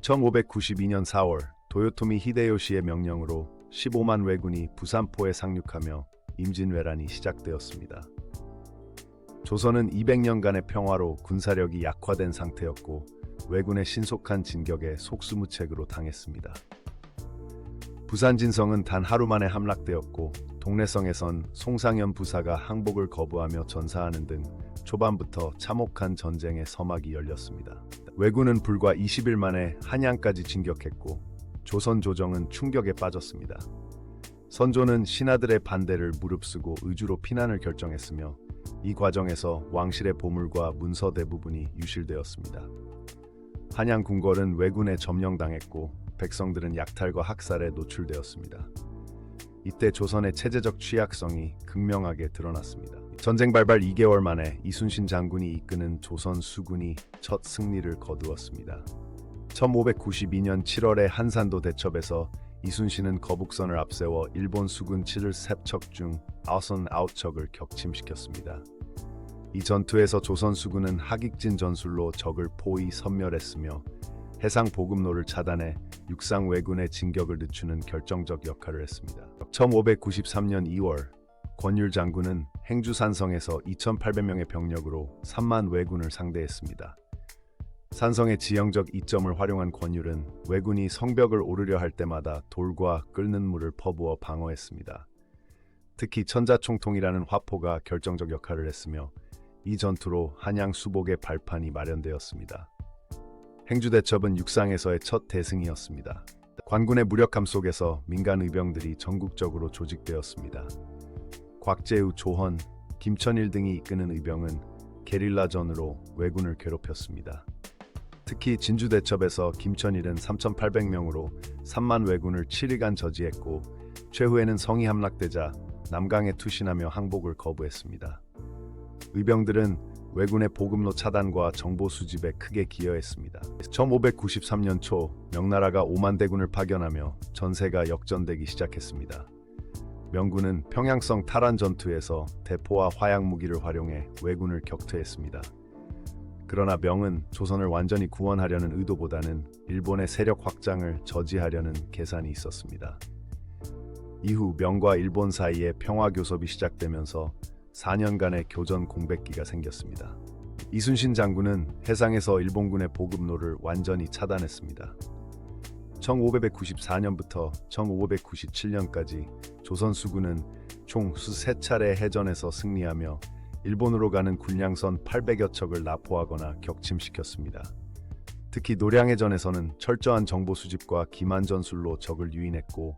1592년 4월 도요토미 히데요시의 명령으로 15만 왜군이 부산포에 상륙하며 임진왜란이 시작되었습니다. 조선은 200년간의 평화로 군사력이 약화된 상태였고 왜군의 신속한 진격에 속수무책으로 당했습니다. 부산진성은 단 하루 만에 함락되었고 동래성에선 송상현 부사가 항복을 거부하며 전사하는 등 초반부터 참혹한 전쟁의 서막이 열렸습니다. 왜군은 불과 20일 만에 한양까지 진격했고 조선 조정은 충격에 빠졌습니다. 선조는 신하들의 반대를 무릅쓰고 의주로 피난을 결정했으며 이 과정에서 왕실의 보물과 문서 대부분이 유실되었습니다. 한양 궁궐은 왜군에 점령당했고 백성들은 약탈과 학살에 노출되었습니다. 이때 조선의 체제적 취약성이 극명하게 드러났습니다. 전쟁 발발 2개월 만에 이순신 장군이 이끄는 조선 수군이 첫 승리를 거두었습니다. 1592년 7월에 한산도 대첩에서 이순신은 거북선을 앞세워 일본 수군 7척 중 99척을 격침시켰습니다. 이 전투에서 조선 수군은 하객진 전술로 적을 포위 섬멸했으며 해상 보급로를 차단해 육상 왜군의 진격을 늦추는 결정적 역할을 했습니다. 1593년 2월 권율 장군은 행주산성에서 2,800명의 병력으로 3만 왜군을 상대했습니다. 산성의 지형적 이점을 활용한 권율은 왜군이 성벽을 오르려 할 때마다 돌과 끓는 물을 퍼부어 방어했습니다. 특히 천자총통이라는 화포가 결정적 역할을 했으며 이 전투로 한양 수복의 발판이 마련되었습니다. 행주대첩은 육상에서의 첫 대승이었습니다. 관군의 무력함 속에서 민간 의병들이 전국적으로 조직되었습니다. 곽재우, 조헌, 김천일 등이 이끄는 의병은 게릴라전으로 왜군을 괴롭혔습니다. 특히 진주대첩에서 김천일은 3,800명으로 3만 왜군을 7일간 저지했고 최후에는 성이 함락되자 남강에 투신하며 항복을 거부했습니다. 의병들은 왜군의 보급로 차단과 정보 수집에 크게 기여했습니다. 1593년 초 명나라가 5만 대군을 파견하며 전세가 역전되기 시작했습니다. 명군은 평양성 탈환 전투에서 대포와 화약 무기를 활용해 왜군을 격퇴했습니다. 그러나 명은 조선을 완전히 구원하려는 의도보다는 일본의 세력 확장을 저지하려는 계산이 있었습니다. 이후 명과 일본 사이에 평화교섭이 시작되면서 4년간의 교전 공백기가 생겼습니다. 이순신 장군은 해상에서 일본군의 보급로를 완전히 차단했습니다. 1594년부터 1597년까지 조선 수군은 총 23차례 해전에서 승리하며 일본으로 가는 군량선 800여 척을 납포하거나 격침시켰습니다. 특히 노량해전에서는 철저한 정보 수집과 기만 전술로 적을 유인했고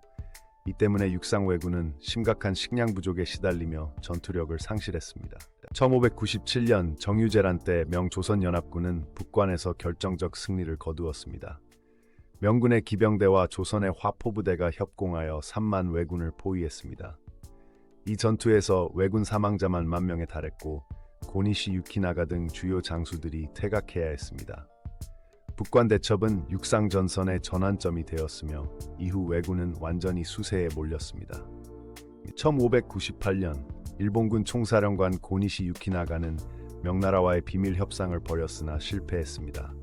이 때문에 육상 왜군은 심각한 식량 부족에 시달리며 전투력을 상실했습니다. 1597년 정유재란 때 명조선연합군은 북관에서 결정적 승리를 거두었습니다. 명군의 기병대와 조선의 화포부대가 협공하여 3만 왜군을 포위했습니다. 이 전투에서 왜군 사망자만 10,000명에 달했고 고니시 유키나가 등 주요 장수들이 퇴각해야 했습니다. 북관 대첩은 육상 전선의 전환점이 되었으며 이후 왜군은 완전히 수세에 몰렸습니다. 1598년 일본군 총사령관 고니시 유키나가는 명나라와의 비밀 협상을 벌였으나 실패했습니다.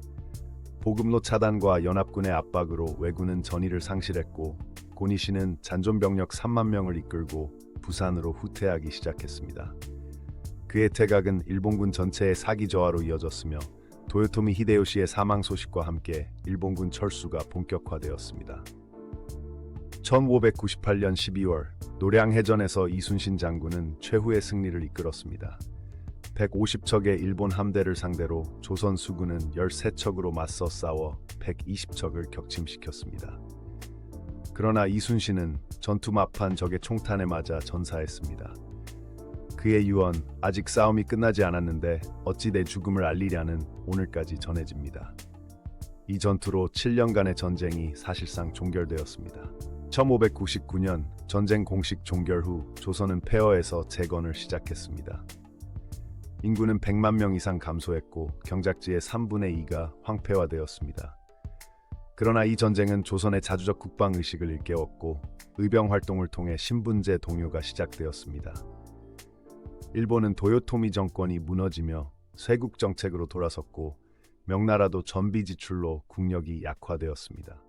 보급로 차단과 연합군의 압박으로 왜군은 전의를 상실했고 고니시는 잔존병력 3만 명을 이끌고 부산으로 후퇴하기 시작했습니다. 그의 퇴각은 일본군 전체의 사기 저하로 이어졌으며 도요토미 히데요시의 사망 소식과 함께 일본군 철수가 본격화되었습니다. 1598년 12월 노량해전에서 이순신 장군은 최후의 승리를 이끌었습니다. 150척의 일본 함대를 상대로 조선 수군은 13척으로 맞서 싸워 120척을 격침시켰습니다. 그러나 이순신은 전투 막판 적의 총탄에 맞아 전사했습니다. 그의 유언, 아직 싸움이 끝나지 않았는데 어찌 내 죽음을 알리냐는 오늘까지 전해집니다. 이 전투로 7년간의 전쟁이 사실상 종결되었습니다. 1599년 전쟁 공식 종결 후 조선은 폐허에서 재건을 시작했습니다. 인구는 100만 명 이상 감소했고 경작지의 3분의 2가 황폐화되었습니다. 그러나 이 전쟁은 조선의 자주적 국방의식을 일깨웠고 의병 활동을 통해 신분제 동요가 시작되었습니다. 일본은 도요토미 정권이 무너지며 쇄국 정책으로 돌아섰고 명나라도 전비 지출로 국력이 약화되었습니다.